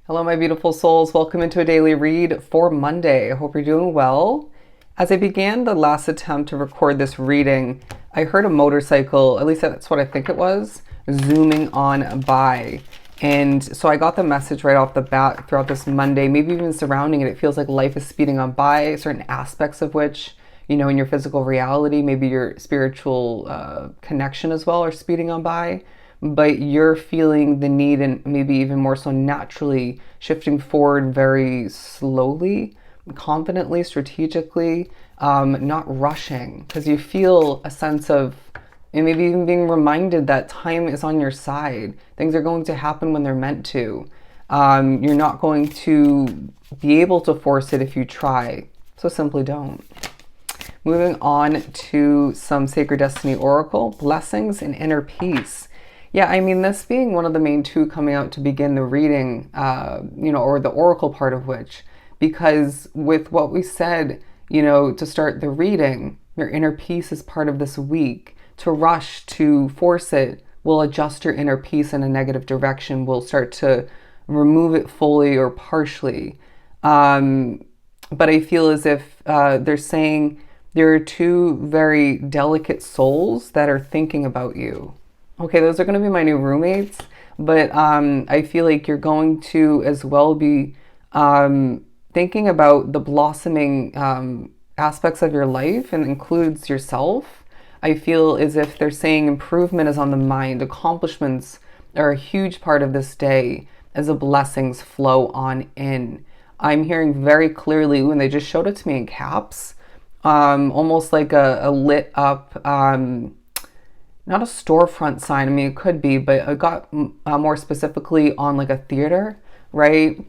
Hello, my beautiful souls. Welcome into a daily read for Monday. I hope you're doing well. As I began the last attempt to record this reading, I heard a motorcycle, at least that's what I think it was, zooming on by. And so I got the message right off the bat throughout this Monday, maybe even surrounding it. It feels like life is speeding on by, certain aspects of which, in your physical reality, maybe your spiritual connection as well are speeding on by. But you're feeling the need and maybe even more so naturally shifting forward very slowly, confidently, strategically, not rushing, because you feel a sense of, and maybe even being reminded that time is on your side. Things are going to happen when they're meant to. You're not going to be able to force it if you try. So simply don't. Moving on to some Sacred Destiny Oracle, blessings and inner peace. Yeah, I mean, this being one of the main two coming out to begin the reading, or the oracle part of which, because with what we said, to start the reading, your inner peace is part of this week. To rush, to force it, will adjust your inner peace in a negative direction, will start to remove it fully or partially. But I feel as if they're saying there are two very delicate souls that are thinking about you. Okay, those are going to be my new roommates, but I feel like you're going to as well be thinking about the blossoming aspects of your life and includes yourself. I feel as if they're saying improvement is on the mind. Accomplishments are a huge part of this day as the blessings flow on in. I'm hearing very clearly when they just showed it to me in caps, almost like a lit up, not a storefront sign. I mean, it could be, but it got more specifically on like a theater, right?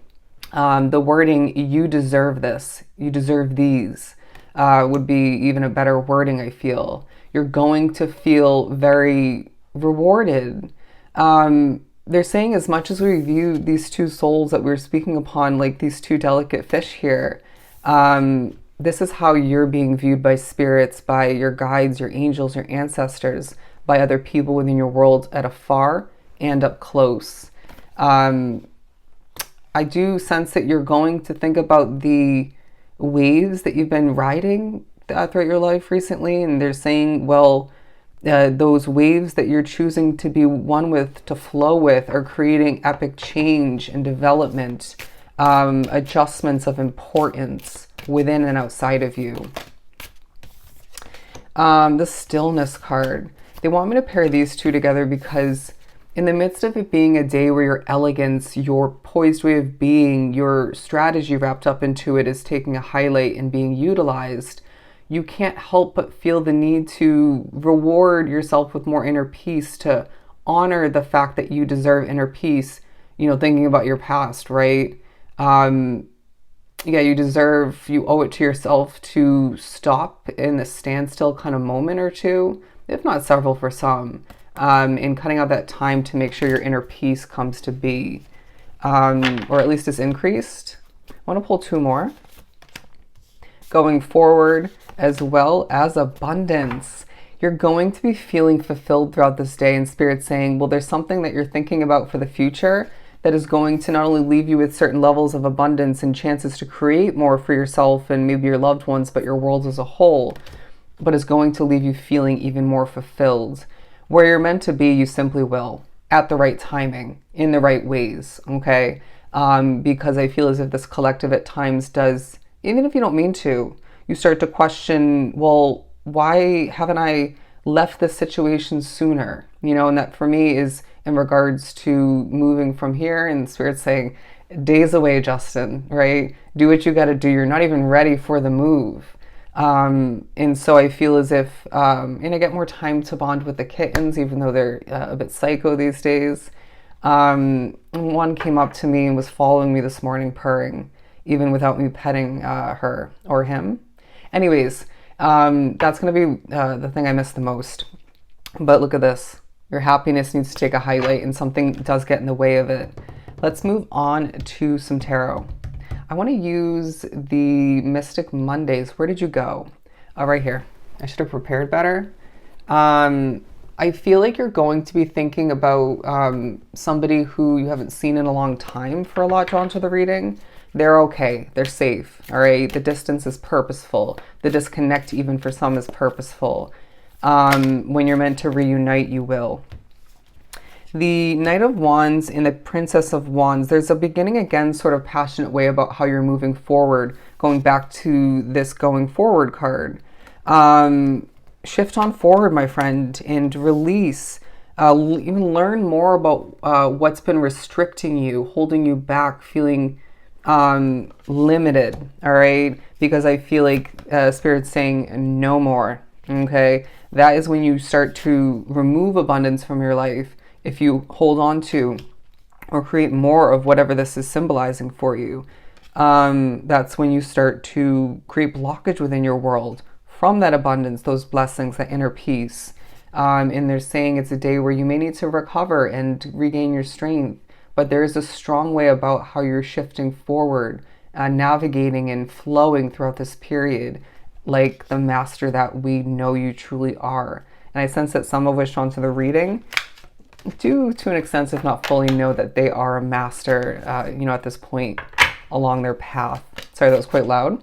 The wording, you deserve this, you deserve these, would be even a better wording, I feel. You're going to feel very rewarded. They're saying as much as we view these two souls that we're speaking upon, like these two delicate fish here, this is how you're being viewed by spirits, by your guides, your angels, your ancestors, by other people within your world at afar and up close. I do sense that you're going to think about the waves that you've been riding throughout your life recently, and they're saying, well, those waves that you're choosing to be one with, to flow with, are creating epic change and development, adjustments of importance within and outside of you. The Stillness card. They want me to pair these two together because in the midst of it being a day where your elegance, your poised way of being, your strategy wrapped up into it is taking a highlight and being utilized, you can't help but feel the need to reward yourself with more inner peace, to honor the fact that you deserve inner peace, thinking about your past, right? You owe it to yourself to stop in a standstill kind of moment or two, if not several for some, in cutting out that time to make sure your inner peace comes to be, or at least is increased. I want to pull two more. Going forward, as well as abundance. You're going to be feeling fulfilled throughout this day, and Spirit saying, well, there's something that you're thinking about for the future that is going to not only leave you with certain levels of abundance and chances to create more for yourself and maybe your loved ones, but your world as a whole, but is going to leave you feeling even more fulfilled. Where you're meant to be, you simply will, at the right timing, in the right ways, okay? Because I feel as if this collective at times does, even if you don't mean to, you start to question, well, why haven't I left this situation sooner? And that for me is in regards to moving from here, and Spirit saying, days away, Justin, right? Do what you got to do. You're not even ready for the move. And so I feel as if, and I get more time to bond with the kittens, even though they're a bit psycho these days. One came up to me and was following me this morning, purring, even without me petting her or him. Anyways, that's going to be the thing I miss the most. But look at this. Your happiness needs to take a highlight, and something does get in the way of it. Let's move on to some tarot. I want to use the Mystic Mondays. Where did you go? Oh, right here. I should have prepared better. I feel like you're going to be thinking about somebody who you haven't seen in a long time for a lot drawn to the reading. They're okay. They're safe. All right. The distance is purposeful. The disconnect, even for some, is purposeful. When you're meant to reunite, you will. The Knight of Wands and the Princess of Wands, there's a beginning again, sort of passionate way about how you're moving forward, going back to this going forward card. Shift on forward, my friend, and release. Even learn more about what's been restricting you, holding you back, feeling limited, all right? Because I feel like Spirit's saying no more, okay? That is when you start to remove abundance from your life. If you hold on to or create more of whatever this is symbolizing for you, that's when you start to create blockage within your world from that abundance, those blessings, that inner peace. And they're saying it's a day where you may need to recover and regain your strength, but there is a strong way about how you're shifting forward, navigating and flowing throughout this period like the master that we know you truly are. And I sense that some of which onto the reading do, to an extent, if not fully, know that they are a master, at this point along their path. Sorry, that was quite loud.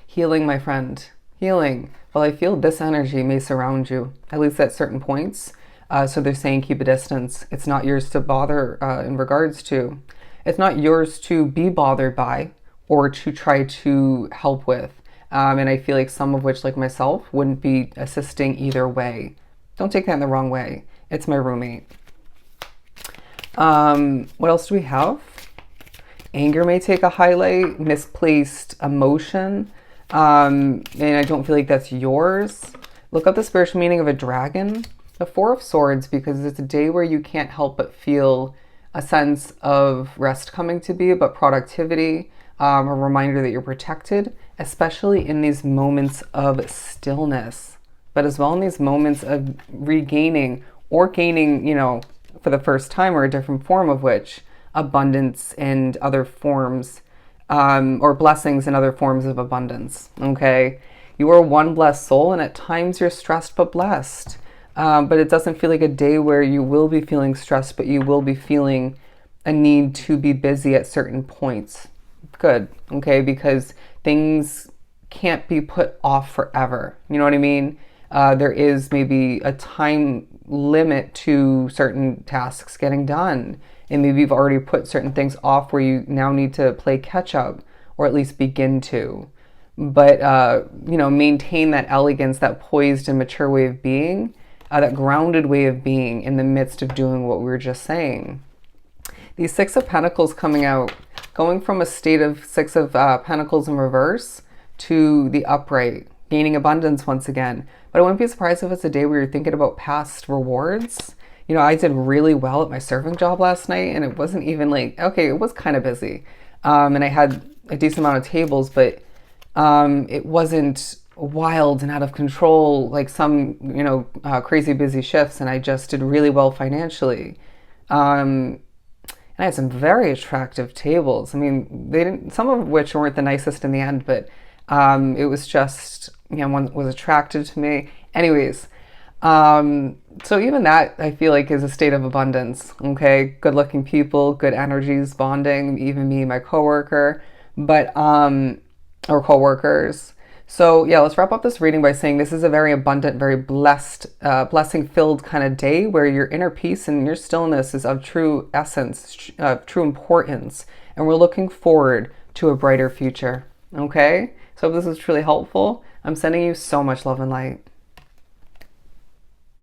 Healing, my friend, healing. Well, I feel this energy may surround you, at least at certain points. So they're saying keep a distance. It's not yours to bother in regards to. It's not yours to be bothered by or to try to help with. And I feel like some of which, like myself, wouldn't be assisting either way. Don't take that in the wrong way. It's my roommate. What else do we have? Anger may take a highlight, misplaced emotion. And I don't feel like that's yours. Look up the spiritual meaning of a dragon. The Four of Swords, because it's a day where you can't help but feel a sense of rest coming to be, but productivity, a reminder that you're protected, especially in these moments of stillness, but as well in these moments of regaining or gaining, for the first time or a different form of which, abundance and other forms, or blessings and other forms of abundance, okay? You are one blessed soul, and at times you're stressed but blessed. But it doesn't feel like a day where you will be feeling stressed, but you will be feeling a need to be busy at certain points. Good, okay? Because things can't be put off forever. You know what I mean? There is maybe a time limit to certain tasks getting done. And maybe you've already put certain things off where you now need to play catch up, or at least begin to. But, maintain that elegance, that poised and mature way of being, that grounded way of being in the midst of doing what we were just saying. The Six of Pentacles coming out, going from a state of Six of Pentacles in reverse to the upright, gaining abundance once again. But I wouldn't be surprised if it's a day where you're thinking about past rewards. I did really well at my serving job last night, and it wasn't even it was kind of busy. And I had a decent amount of tables, but it wasn't wild and out of control like some, crazy busy shifts, and I just did really well financially. And I had some very attractive tables. I mean, some of which weren't the nicest in the end, but it was just, one was attracted to me. Anyways, so even that I feel like is a state of abundance, okay? Good looking people, good energies, bonding, even me, my coworker, or coworkers. So yeah, let's wrap up this reading by saying this is a very abundant, very blessed, blessing-filled kind of day where your inner peace and your stillness is of true essence, true importance, and we're looking forward to a brighter future, okay? So if this is truly helpful, I'm sending you so much love and light.